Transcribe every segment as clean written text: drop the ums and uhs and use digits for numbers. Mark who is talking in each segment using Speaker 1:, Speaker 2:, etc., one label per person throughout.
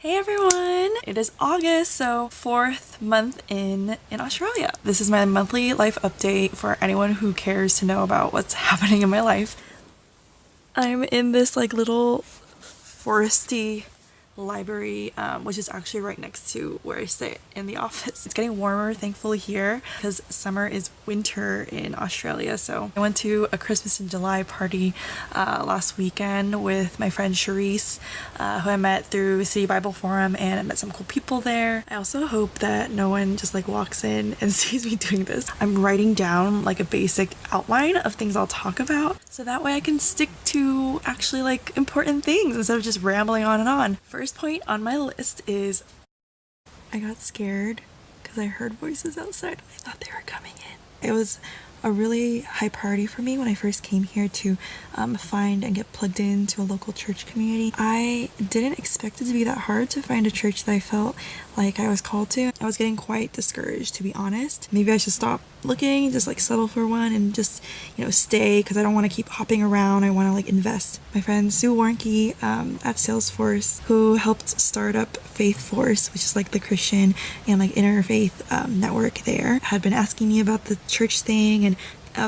Speaker 1: Hey everyone! It is August, so 4th month in Australia. This is my monthly life update for anyone who cares to know about what's happening in my life. I'm in this little foresty library, which is actually right next to where I stay in the office. It's getting warmer, thankfully, here because summer is winter in Australia. So I went to a Christmas in July party last weekend with my friend Charisse, who I met through City Bible Forum, and I met some cool people there. I also hope that no one just walks in and sees me doing this. I'm writing down a basic outline of things I'll talk about, so that way I can stick to actually important things instead of just rambling on and on. First point on my list is I got scared because I heard voices outside. I thought they were coming in. It was a really high priority for me when I first came here to find and get plugged into a local church community. I didn't expect it to be that hard to find a church that I felt like I was called to. I was getting quite discouraged, to be honest. Maybe I should stop looking, just settle for one and just stay, because I don't want to keep hopping around. I want to invest. My friend Sue Warnke at Salesforce, who helped start up Faith Force, which is the Christian and interfaith network there, had been asking me about the church thing and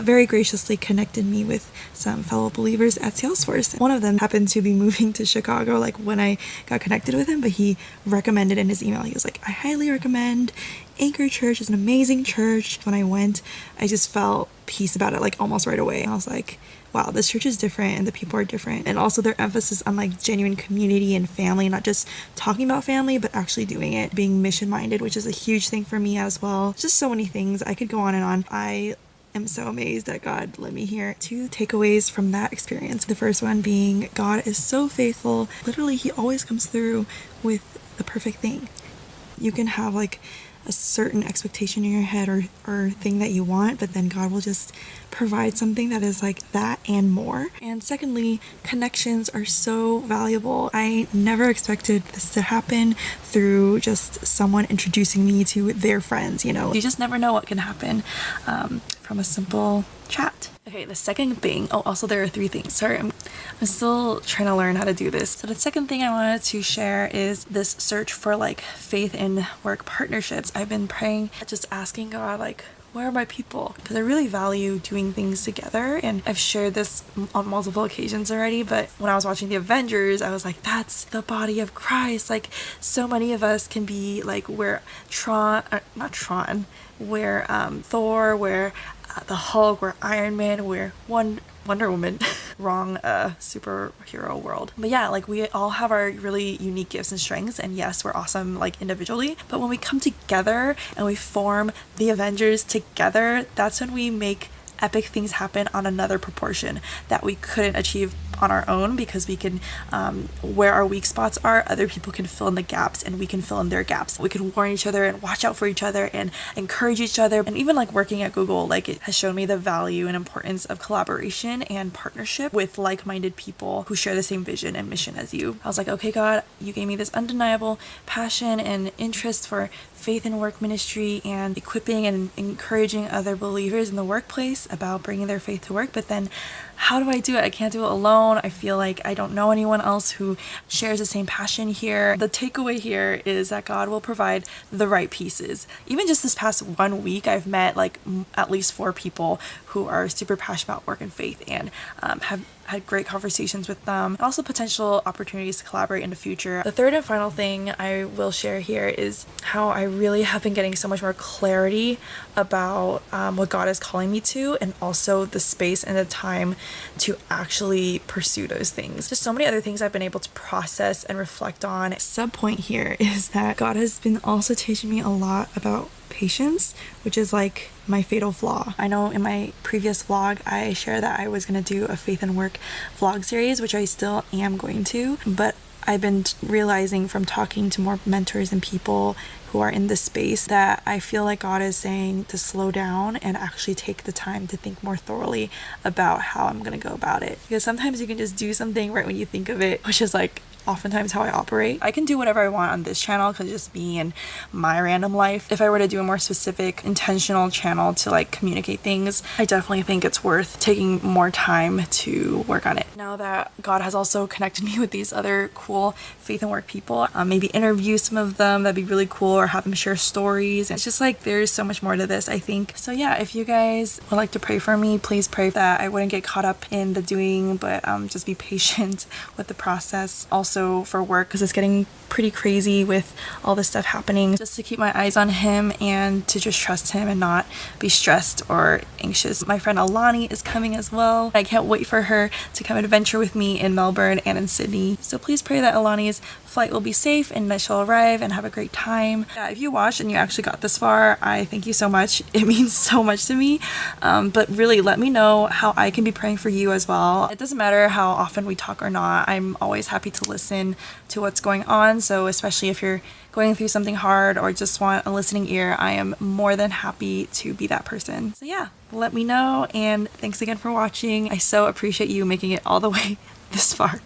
Speaker 1: very graciously connected me with some fellow believers at Salesforce. One of them happened to be moving to Chicago when I got connected with him, but he recommended in his email, he was like, I highly recommend Anchor Church. Is an amazing church. When I went, I just felt peace about it almost right away. I was like, wow, this church is different and the people are different. And also their emphasis on genuine community and family, not just talking about family, but actually doing it, being mission minded, which is a huge thing for me as well. Just so many things. I could go on and on. I'm so amazed that God led me here. 2 takeaways from that experience. The first one being God is so faithful. Literally, he always comes through with the perfect thing. You can have a certain expectation in your head or thing that you want, but then God will just provide something that is that and more. And secondly, connections are so valuable. I never expected this to happen through just someone introducing me to their friends. You just never know what can happen from a simple chat. Okay, the second thing, also there are 3 things. Sorry, I'm still trying to learn how to do this. So the second thing I wanted to share is this search for faith in work partnerships. I've been praying, just asking God where are my people? Because I really value doing things together, and I've shared this on multiple occasions already, but when I was watching the Avengers, I was like, that's the body of Christ. So many of us can be where where Thor, where the Hulk, where Iron Man, where Wonder Woman. Wrong superhero world. But yeah, we all have our really unique gifts and strengths, and yes, we're awesome individually, but when we come together and we form the Avengers together, that's when we make epic things happen on another proportion that we couldn't achieve on our own, because we can where our weak spots are, other people can fill in the gaps and we can fill in their gaps. We can warn each other and watch out for each other and encourage each other. And even working at Google, it has shown me the value and importance of collaboration and partnership with like-minded people who share the same vision and mission as you. I was like, okay, God, you gave me this undeniable passion and interest for faith and work ministry and equipping and encouraging other believers in the workplace about bringing their faith to work, but then how do I do it? I can't do it alone. I feel like I don't know anyone else who shares the same passion here. The takeaway here is that God will provide the right pieces. Even just this past 1 week, I've met at least 4 people who are super passionate about work and faith, and have had great conversations with them, and also potential opportunities to collaborate in the future. The third and final thing I will share here is how I really have been getting so much more clarity about what God is calling me to, and also the space and the time to actually pursue those things. Just so many other things I've been able to process and reflect on. Sub point here is that God has been also teaching me a lot about patience, which is my fatal flaw. I know in my previous vlog I shared that I was going to do a faith and work vlog series, which I still am going to, but I've been realizing from talking to more mentors and people who are in this space that I feel like God is saying to slow down and actually take the time to think more thoroughly about how I'm gonna go about it. Because sometimes you can just do something right when you think of it, which is like oftentimes how I operate. I can do whatever I want on this channel because it's just me and my random life. If I were to do a more specific intentional channel to like communicate things, I definitely think it's worth taking more time to work on it. Now that God has also connected me with these other cool faith and work people, maybe interview some of them, that'd be really cool, or have them share stories. It's just like there's so much more to this, I think. So yeah, if you guys would like to pray for me, please pray that I wouldn't get caught up in the doing, but just be patient with the process. Also for work, because it's getting pretty crazy with all this stuff happening, just to keep my eyes on him and to just trust him and not be stressed or anxious. My friend Alani is coming as well. I can't wait for her to come adventure with me in Melbourne and in Sydney. So please pray that Alani's flight will be safe and that she'll arrive and have a great time. Yeah, if you watched and you actually got this far, I thank you so much. It means so much to me. But really, let me know how I can be praying for you as well. It doesn't matter how often we talk or not. I'm always happy to listen to what's going on. So especially if you're going through something hard or just want a listening ear, I am more than happy to be that person. So yeah, let me know, and thanks again for watching. I so appreciate you making it all the way this far.